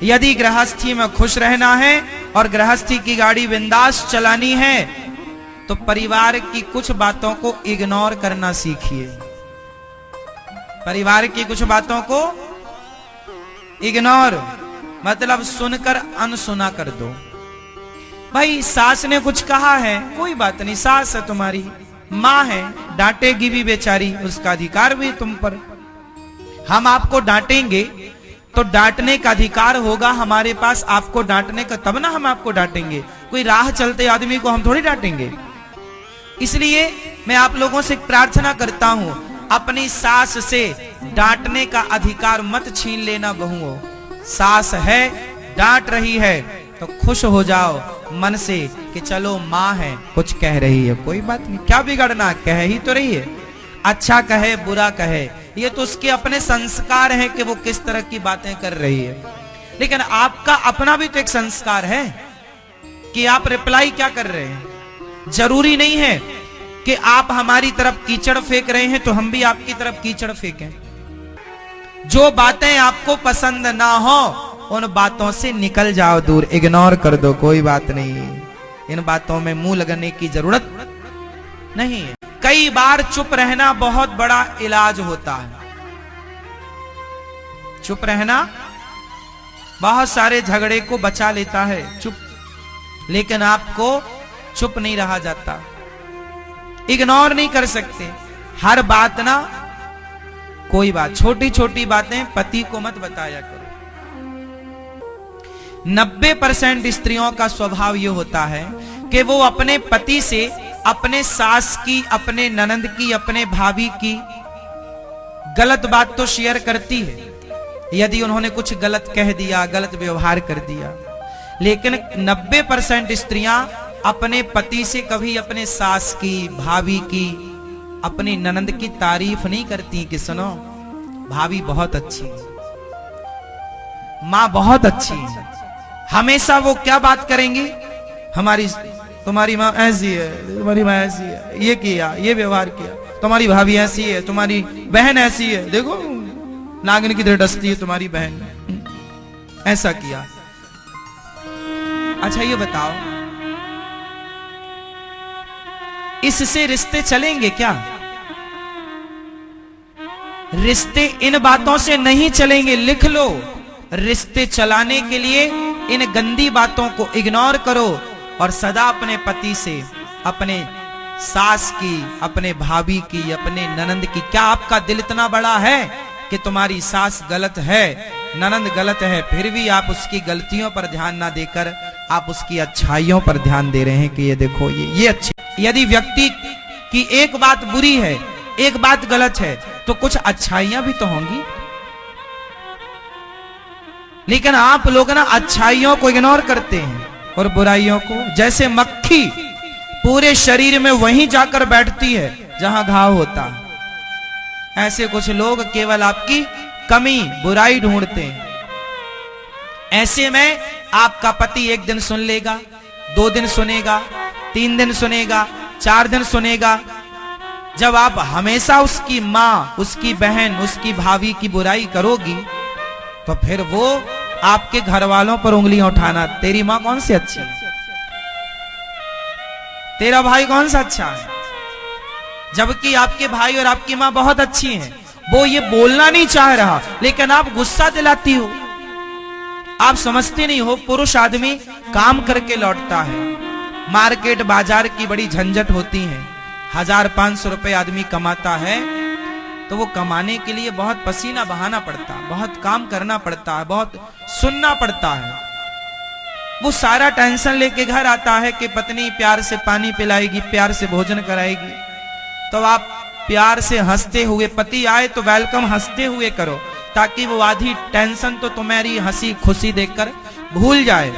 यदि गृहस्थी में खुश रहना है और गृहस्थी की गाड़ी बिंदास चलानी है तो परिवार की कुछ बातों को इग्नोर करना सीखिए। परिवार की कुछ बातों को इग्नोर मतलब सुनकर अनसुना कर दो। भाई सास ने कुछ कहा है, कोई बात नहीं, सास है तुम्हारी, मां है, डांटेगी भी बेचारी, उसका अधिकार भी तुम पर। हम आपको डांटेंगे तो डांटने का अधिकार होगा हमारे पास आपको डांटने का, तब ना हम आपको डांटेंगे। कोई राह चलते आदमी को हम थोड़ी डांटेंगे। इसलिए मैं आप लोगों से प्रार्थना करता हूं, अपनी सास से डांटने का अधिकार मत छीन लेना बहुओं। सास है, डांट रही है तो खुश हो जाओ मन से कि चलो माँ है, कुछ कह रही है, कोई बात नहीं, क्या बिगड़ना, कह ही तो रही है। अच्छा कहे बुरा कहे, ये तो उसके अपने संस्कार हैं कि वो किस तरह की बातें कर रही है। लेकिन आपका अपना भी तो एक संस्कार है कि आप रिप्लाई क्या कर रहे हैं। जरूरी नहीं है कि आप हमारी तरफ कीचड़ फेंक रहे हैं तो हम भी आपकी तरफ कीचड़ फेंकें। जो बातें आपको पसंद ना हो उन बातों से निकल जाओ दूर, इग्नोर कर दो, कोई बात नहीं, इन बातों में मुंह लगाने की जरूरत नहीं है। कई बार चुप रहना बहुत बड़ा इलाज होता है। चुप रहना बहुत सारे झगड़े को बचा लेता है चुप, लेकिन आपको चुप नहीं रहा जाता, इग्नोर नहीं कर सकते हर बात ना। कोई बात, छोटी छोटी बातें पति को मत बताया करो। 90% स्त्रियों का स्वभाव यह होता है कि वो अपने पति से अपने सास की, अपने ननंद की, अपने भाभी की गलत बात तो शेयर करती है यदि उन्होंने कुछ गलत कह दिया, गलत व्यवहार कर दिया, लेकिन 90% स्त्रियां अपने पति से कभी अपने सास की, भाभी की, अपनी ननंद की तारीफ नहीं करती कि सुनो भाभी बहुत अच्छी है, मां बहुत अच्छी है। हमेशा वो क्या बात करेंगी, हमारी तुम्हारी माँ ऐसी है, तुम्हारी माँ ऐसी है, ये किया, ये व्यवहार किया, तुम्हारी भाभी ऐसी है, तुम्हारी बहन ऐसी है, देखो नागिन की तरह डसती है तुम्हारी बहन, ऐसा किया। अच्छा ये बताओ, इससे रिश्ते चलेंगे क्या? रिश्ते इन बातों से नहीं चलेंगे, लिख लो। रिश्ते चलाने के लिए इन गंदी बातों को इग्नोर करो और सदा अपने पति से, अपने सास की, अपने भाभी की, अपने ननंद की, क्या आपका दिल इतना बड़ा है कि तुम्हारी सास गलत है, ननंद गलत है, फिर भी आप उसकी गलतियों पर ध्यान ना देकर आप उसकी अच्छाइयों पर ध्यान दे रहे हैं कि ये देखो ये अच्छी। यदि व्यक्ति की एक बात बुरी है, एक बात गलत है, तो कुछ अच्छाइयां भी तो होंगी। लेकिन आप लोग ना अच्छाइयों को इग्नोर करते हैं और बुराइयों को। जैसे मक्खी पूरे शरीर में वहीं जाकर बैठती है जहां घाव होता है, ऐसे कुछ लोग केवल आपकी कमी, बुराई ढूंढते हैं। ऐसे में आपका पति एक दिन सुन लेगा, 2 दिन सुनेगा, 3 दिन सुनेगा, 4 दिन सुनेगा। जब आप हमेशा उसकी माँ, उसकी बहन, उसकी भाभी की बुराई करोगी तो फिर वो आपके घर वालों पर उंगलियां उठाना, तेरी माँ कौन सी अच्छी है, तेरा भाई कौन सा अच्छा है, जबकि आपके भाई और आपकी माँ बहुत अच्छी हैं। वो ये बोलना नहीं चाह रहा लेकिन आप गुस्सा दिलाती हो। आप समझते नहीं हो, पुरुष आदमी काम करके लौटता है, मार्केट बाजार की बड़ी झंझट होती है, 1000-500 रुपए आदमी कमाता है तो वो कमाने के लिए बहुत पसीना बहाना पड़ता है, बहुत काम करना पड़ता है, बहुत सुनना पड़ता है। वो सारा टेंशन लेके घर आता है कि पत्नी प्यार से पानी पिलाएगी, प्यार से भोजन कराएगी, तो आप प्यार से हंसते हुए, पति आए तो वेलकम हंसते हुए करो ताकि वो आधी टेंशन तो तुम्हारी हंसी खुशी देखकर भूल जाए।